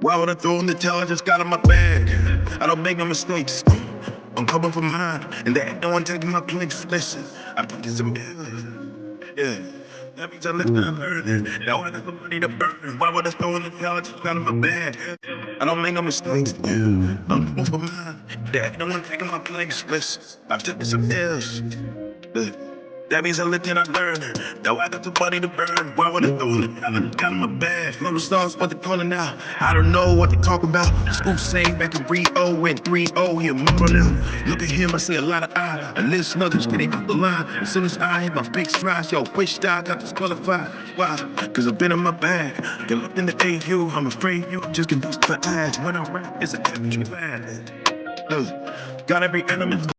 Why would I throw in the towel? I just got in my bag. I don't make no mistakes. I'm coming for mine, and there ain't no one taking my place. Listen, I put this in yeah. That means I live and learn. Now I got the money to burn. Why would I throw in the towel? I just got in my bag. I don't make no mistakes. I'm coming for mine. There ain't no one taking my place. Listen, I've taken some L's. That means I lived and I learned. Now I got the money to burn. Why would I throw in the towel? I just got in my bag. Little stars, what they calling now? I don't know what they talk about. School saying back in Rio and 3-0. Yeah, remember them. Look at him, I see a lot of eye. And listen, others getting up the line. As soon as I hit my big strides, yo, wish I got disqualified. Why? Cause I've been in my bag. Get looked in the AU. I'm afraid you just can boost my ass. When I rap, it's a chemistry bad. Look, got every element.